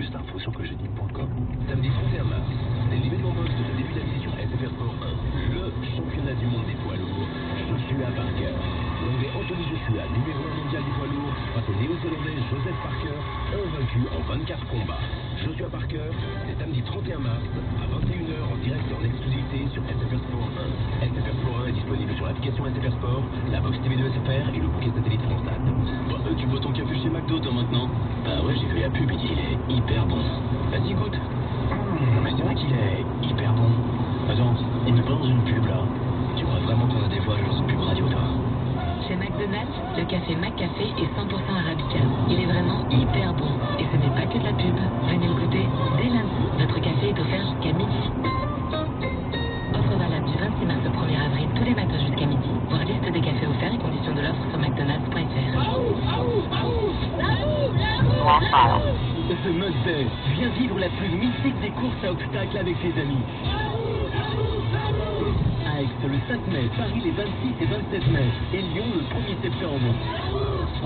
Plus d'infos sur cogedim.com. Samedi 31 mars, c'est l'événement box de début d'année sur SFR Sport 1. Le championnat du monde des poids lourds. Joshua Parker. L'anglais Anthony Joshua, numéro 1 mondial des poids lourds, face au néo-zélandais Joseph Parker, invaincu en 24 combats. Joshua Parker, c'est samedi 31 mars à 21h en direct et en exclusivité sur SFR Sport 1. SFR Sport 1 est disponible sur l'application SFR Sport, la box TV de SFR et le bouquet satellite Frontsat. Tu bois ton café chez McDo toi maintenant? Bah ouais, j'ai vu la pub, il est hyper bon. Vas-y, goûte. Mais c'est vrai qu'il est hyper bon. Attends, il me parle dans une pub là. Tu crois vraiment qu'on a des voix dans une pub radio toi? Chez McDonald's, le café McCafé est 100% arabica. Il est vraiment hyper bon. Et ce n'est pas que de la pub. Venez le goûter. Dès lundi, notre café est offert jusqu'à midi. Offre valable du 26 mars au 1er avril, tous les matins jusqu'à midi. Voir liste des cafés offerts et conditions de l'offre sur mcdonalds.fr. The Mud Day. Viens vivre la plus mythique des courses à obstacles avec tes amis. Aix le 5 mai, Paris les 26 et 27 mai et Lyon le 1er septembre.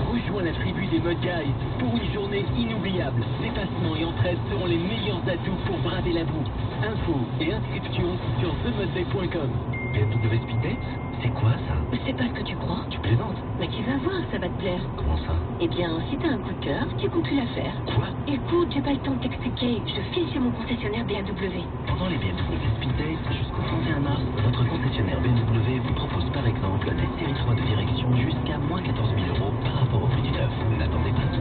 Rejoins la tribu des Mud Guys pour une journée inoubliable. Dépassement et entraide seront les meilleurs atouts pour braver la boue. Infos et inscriptions sur themudday.com. BMW Speed Dates? C'est quoi ça? C'est pas ce que tu crois. Tu plaisantes? Mais tu vas voir, ça va te plaire. Comment ça? Eh bien, si t'as un coup de cœur, tu comptes plus la faire. Quoi? Écoute, j'ai pas le temps de t'expliquer. Je file chez mon concessionnaire BMW. Pendant les BMW Speed Dates jusqu'au 31 mars, votre concessionnaire BMW vous propose par exemple des séries 3 de direction jusqu'à moins 14 000 € par rapport au prix du neuf. N'attendez pas.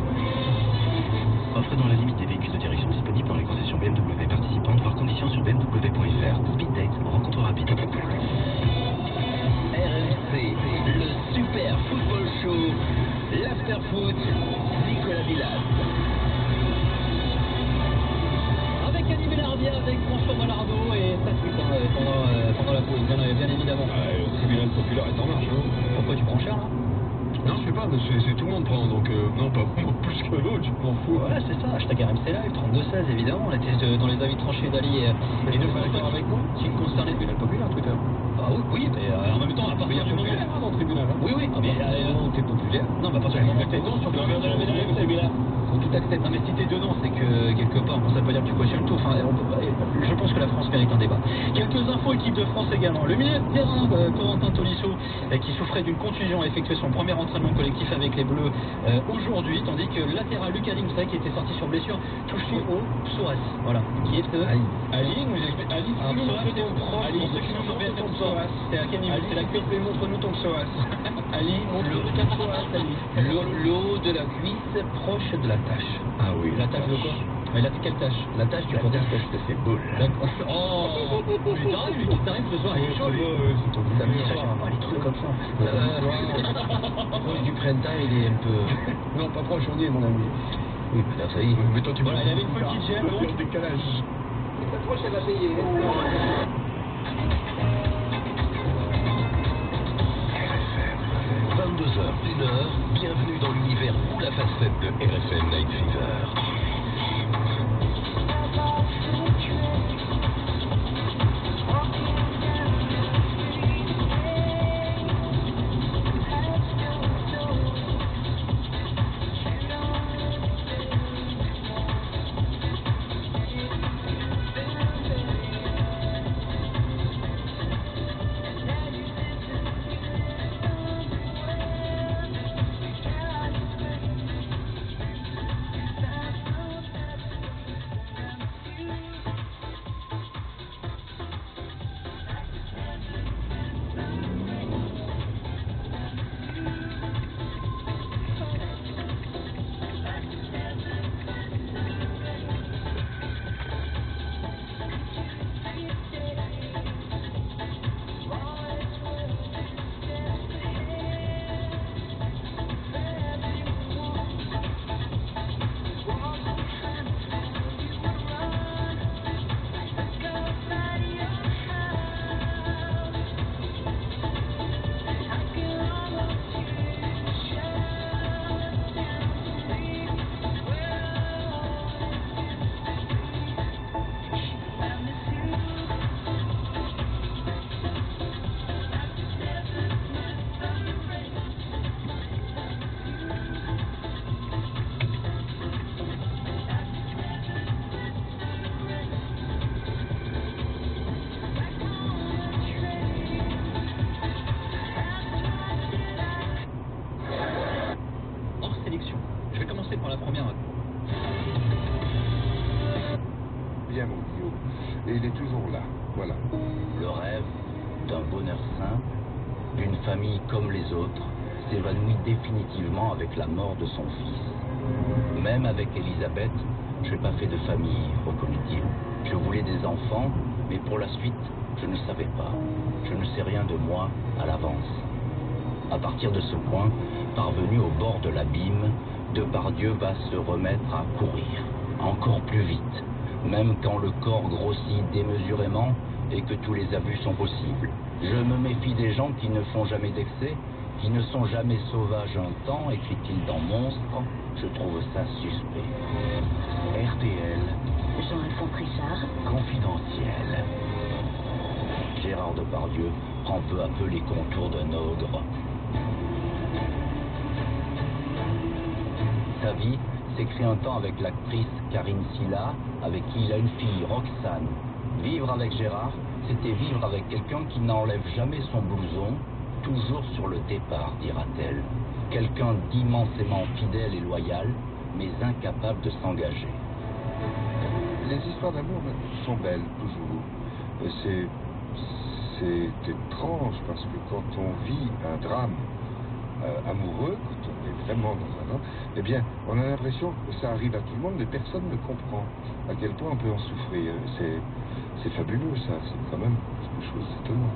Offre dans la limite des véhicules de direction disponibles dans les concessions BMW participantes, voir conditions sur bmw.fr. Speed Date, rencontre rapide. RMC, le super football show, l'afterfoot, Nicolas Villas. Avec Annie Bellardia, avec François Malardo et Patrick pendant la pause, bien évidemment. Le tribunal populaire est en marche. Pourquoi tu prends cher là? Non, je sais pas, mais c'est tout le monde prend, donc non, pas moi plus que l'autre, je m'en fous. Voilà, c'est ça, hashtag RMC Live, 32-16 évidemment, on était dans les avis tranchés d'Ali et de François avec nous, qui concerne le tribunal populaire Twitter. Ah oui, mais en même temps, à partir du moment... dans le tribunal, hein. Oui, mais t'es populaire. Non, mais à partir du moment où t'es dedans, surtout... Faut tout accepter. Non, mais si t'es dedans, c'est que quelque part, bon, ça veut pas dire que tu cautionnes tout. Enfin, je pense que la France mérite un débat. Quelques infos équipe de France également. Le milieu de terrain, Corentin Tolisso, qui souffrait d'une contusion, a effectué son premier entraînement collectif avec les Bleus aujourd'hui, tandis que le latéral Lucas Digne, qui était sorti sur blessure, touché au psoas. Voilà. Qui est Ali nous explique. Ali, c'est à quel niveau? C'est la cuisse. Montre-nous ton psoas. Ali, montre-nous ton psoas, Ali. Le haut de la cuisse proche de la tâche. Ah oui. La tâche de quoi? Mais quelle tâche? La tâche du côté de ses boules. D'accord. Oh, lui t'arrive ce soir, il est chaud lui. Samedi soir, les trucs comme ça. Proche du printemps, il est un peu... Non, pas proche, on y est, mon ami. Oui, là, ça y est. Mais toi, tu Voilà, il y avait une petite gêne, donc. Le décalage. La prochaine va payer. 22h, 1h, bienvenue dans l'univers ou la facette de RFM Night Fever. Et il est toujours là, voilà. Le rêve d'un bonheur simple, d'une famille comme les autres, s'évanouit définitivement avec la mort de son fils. Même avec Elisabeth, je n'ai pas fait de famille, reconnut-il. Je voulais des enfants, mais pour la suite, je ne savais pas. Je ne sais rien de moi à l'avance. À partir de ce point, parvenu au bord de l'abîme, Depardieu va se remettre à courir, encore plus vite, même quand le corps grossit démesurément et que tous les abus sont possibles. Je me méfie des gens qui ne font jamais d'excès, qui ne sont jamais sauvages un temps, écrit-il dans Monstre. Je trouve ça suspect. RTL, Jean-Alphonse Richard. confidentiel. Gérard Depardieu prend peu à peu les contours d'un ogre. Sa vie s'écrit un temps avec l'actrice Karine Silla, avec qui il a une fille, Roxane. Vivre avec Gérard, c'était vivre avec quelqu'un qui n'enlève jamais son blouson, toujours sur le départ, dira-t-elle. Quelqu'un d'immensément fidèle et loyal, mais incapable de s'engager. Les histoires d'amour sont belles, toujours. C'est étrange parce que quand on vit un drame amoureux, quand on est vraiment dans un drame, eh bien, on a l'impression que ça arrive à tout le monde, mais personne ne comprend à quel point on peut en souffrir. C'est fabuleux, ça. C'est quand même quelque chose d'étonnant.